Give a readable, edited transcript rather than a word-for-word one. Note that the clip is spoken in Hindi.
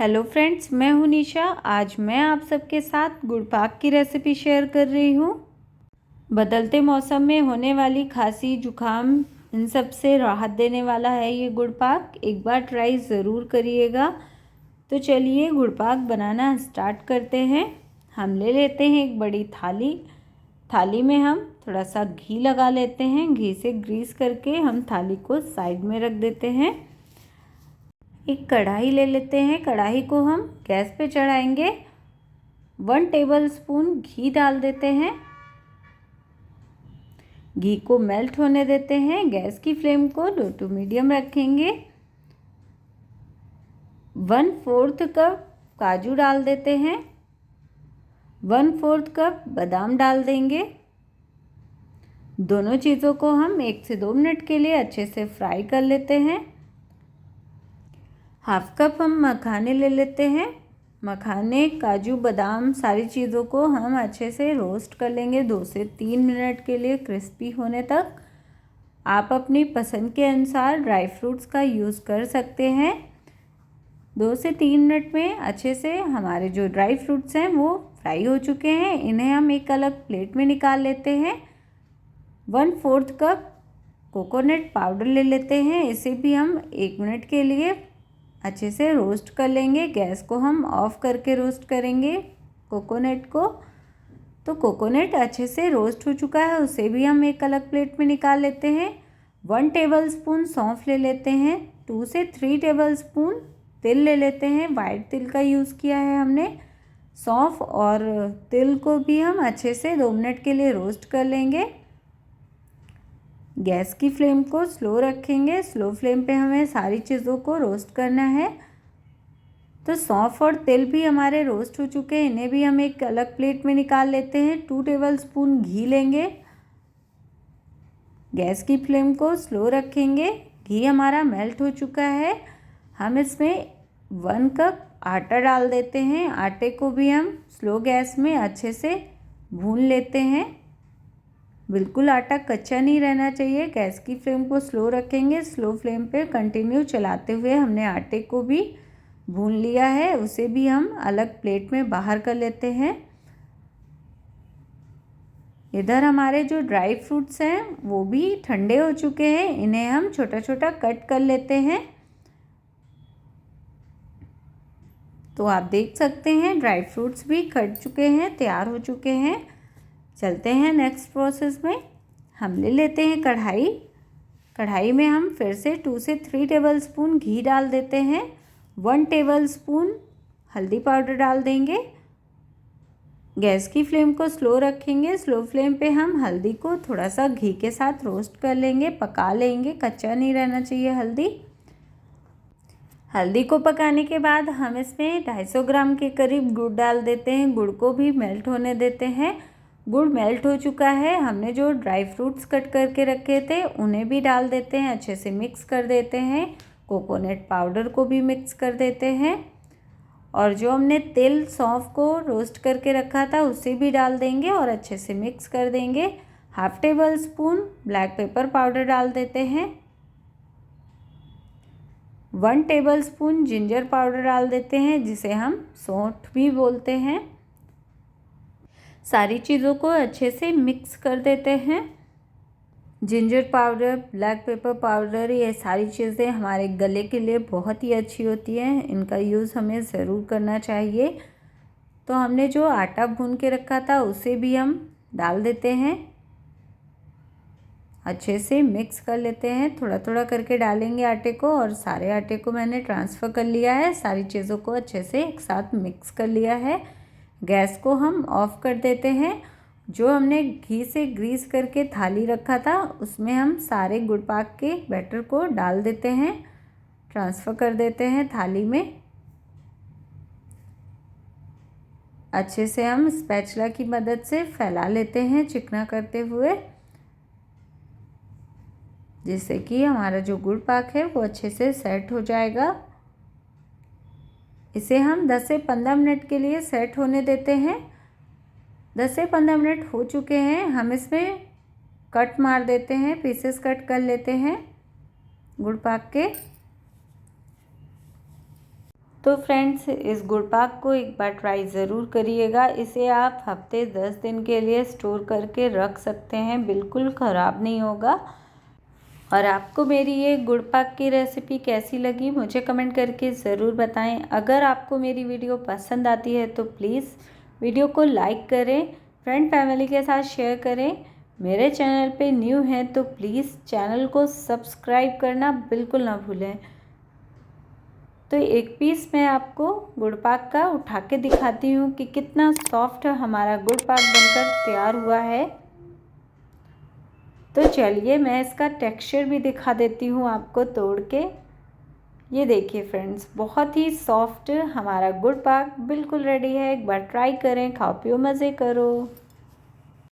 हेलो फ्रेंड्स, मैं हूं निशा। आज मैं आप सबके साथ गुड़ पाक की रेसिपी शेयर कर रही हूं। बदलते मौसम में होने वाली खांसी जुकाम इन सब से राहत देने वाला है ये गुड़ पाक। एक बार ट्राई ज़रूर करिएगा। तो चलिए गुड़ पाक बनाना स्टार्ट करते हैं। हम ले लेते हैं एक बड़ी थाली में हम थोड़ा सा घी लगा लेते हैं। घी से ग्रीस करके हम थाली को साइड में रख देते हैं। एक कढ़ाई ले लेते हैं। कढ़ाई को हम गैस पे चढ़ाएंगे। 1 टेबलस्पून घी डाल देते हैं। घी को मेल्ट होने देते हैं। गैस की फ्लेम को लो टू मीडियम रखेंगे। 1/4 कप काजू डाल देते हैं। 1/4 कप बादाम डाल देंगे। दोनों चीज़ों को हम 1 से 2 मिनट के लिए अच्छे से फ्राई कर लेते हैं। 1/2 कप हम मखाने ले लेते हैं। मखाने, काजू, बादाम सारी चीज़ों को हम अच्छे से रोस्ट कर लेंगे 2 से 3 मिनट के लिए क्रिस्पी होने तक। आप अपनी पसंद के अनुसार ड्राई फ्रूट्स का यूज़ कर सकते हैं। 2 से 3 मिनट में अच्छे से हमारे जो ड्राई फ्रूट्स हैं वो फ्राई हो चुके हैं। इन्हें हम एक अलग प्लेट में निकाल लेते हैं। 1/4 कप कोकोनट पाउडर ले लेते हैं। इसे भी हम 1 मिनट के लिए अच्छे से रोस्ट कर लेंगे। गैस को हम ऑफ करके रोस्ट करेंगे कोकोनट को। तो कोकोनट अच्छे से रोस्ट हो चुका है, उसे भी हम एक अलग प्लेट में निकाल लेते हैं। 1 टेबलस्पून सौंफ ले लेते हैं। 2 से 3 टेबलस्पून तिल ले लेते हैं। वाइट तिल का यूज़ किया है हमने। सौंफ और तिल को भी हम अच्छे से 2 मिनट के लिए रोस्ट कर लेंगे। गैस की फ्लेम को स्लो रखेंगे। स्लो फ्लेम पे हमें सारी चीज़ों को रोस्ट करना है। तो सौंफ और तिल भी हमारे रोस्ट हो चुके हैं। इन्हें भी हम एक अलग प्लेट में निकाल लेते हैं। 2 टेबलस्पून घी लेंगे। गैस की फ्लेम को स्लो रखेंगे। घी हमारा मेल्ट हो चुका है। हम इसमें 1 कप आटा डाल देते हैं। आटे को भी हम स्लो गैस में अच्छे से भून लेते हैं। बिल्कुल आटा कच्चा नहीं रहना चाहिए। गैस की फ्लेम को स्लो रखेंगे। स्लो फ्लेम पे कंटिन्यू चलाते हुए हमने आटे को भी भून लिया है। उसे भी हम अलग प्लेट में बाहर कर लेते हैं। इधर हमारे जो ड्राई फ्रूट्स हैं वो भी ठंडे हो चुके हैं। इन्हें हम छोटा छोटा कट कर लेते हैं। तो आप देख सकते हैं ड्राई फ्रूट्स भी कट चुके हैं, तैयार हो चुके हैं। चलते हैं नेक्स्ट प्रोसेस में। हम ले लेते हैं कढ़ाई में हम फिर से 2 से 3 टेबलस्पून घी डाल देते हैं। 1 टेबलस्पून हल्दी पाउडर डाल देंगे। गैस की फ्लेम को स्लो रखेंगे। स्लो फ्लेम पे हम हल्दी को थोड़ा सा घी के साथ रोस्ट कर लेंगे, पका लेंगे। कच्चा नहीं रहना चाहिए हल्दी को पकाने के बाद हम इसमें 250 ग्राम के करीब गुड़ डाल देते हैं। गुड़ को भी मेल्ट होने देते हैं। गुड़ मेल्ट हो चुका है। हमने जो ड्राई फ्रूट्स कट करके रखे थे उन्हें भी डाल देते हैं। अच्छे से मिक्स कर देते हैं। कोकोनट पाउडर को भी मिक्स कर देते हैं। और जो हमने तिल सौंफ को रोस्ट करके रखा था उसे भी डाल देंगे और अच्छे से मिक्स कर देंगे। 1/2 टेबलस्पून ब्लैक पेपर पाउडर डाल देते हैं। 1 टेबलस्पून जिंजर पाउडर डाल देते हैं, जिसे हम सौंठ भी बोलते हैं। सारी चीज़ों को अच्छे से मिक्स कर देते हैं। Ginger powder, black pepper powder, ये सारी चीज़ें हमारे गले के लिए बहुत ही अच्छी होती हैं। इनका यूज़ हमें ज़रूर करना चाहिए। तो हमने जो आटा भून के रखा था उसे भी हम डाल देते हैं। अच्छे से मिक्स कर लेते हैं। थोड़ा थोड़ा करके डालेंगे आटे को और सारे आटे को मैंने ट्रांसफ़र कर लिया है। सारी चीज़ों को अच्छे से एक साथ मिक्स कर लिया है। गैस को हम ऑफ़ कर देते हैं। जो हमने घी से ग्रीस करके थाली रखा था उसमें हम सारे गुड़ पाक के बैटर को डाल देते हैं, ट्रांसफ़र कर देते हैं थाली में। अच्छे से हम स्पैचुला की मदद से फैला लेते हैं चिकना करते हुए, जिससे कि हमारा जो गुड़ पाक है वो अच्छे से सेट हो जाएगा। इसे हम 10 से 15 मिनट के लिए सेट होने देते हैं। 10 से 15 मिनट हो चुके हैं। हम इसमें कट मार देते हैं, पीसेस कट कर लेते हैं गुड़ पाक के। तो फ्रेंड्स, इस गुड़ पाक को एक बार ट्राई ज़रूर करिएगा। इसे आप हफ्ते 10 दिन के लिए स्टोर करके रख सकते हैं, बिल्कुल ख़राब नहीं होगा। और आपको मेरी ये गुड़ पाक की रेसिपी कैसी लगी मुझे कमेंट करके ज़रूर बताएं। अगर आपको मेरी वीडियो पसंद आती है तो प्लीज़ वीडियो को लाइक करें, फ्रेंड फैमिली के साथ शेयर करें। मेरे चैनल पे न्यू हैं तो प्लीज़ चैनल को सब्सक्राइब करना बिल्कुल ना भूलें। तो एक पीस मैं आपको गुड़ पाक का उठा के दिखाती हूँ कि कितना सॉफ्ट हमारा गुड़ पाक बनकर तैयार हुआ है। तो चलिए मैं इसका टेक्सचर भी दिखा देती हूँ आपको तोड़ के। ये देखिए फ्रेंड्स, बहुत ही सॉफ्ट हमारा गुड़ पाक बिल्कुल रेडी है। एक बार ट्राई करें, खाओ पियो मज़े करो।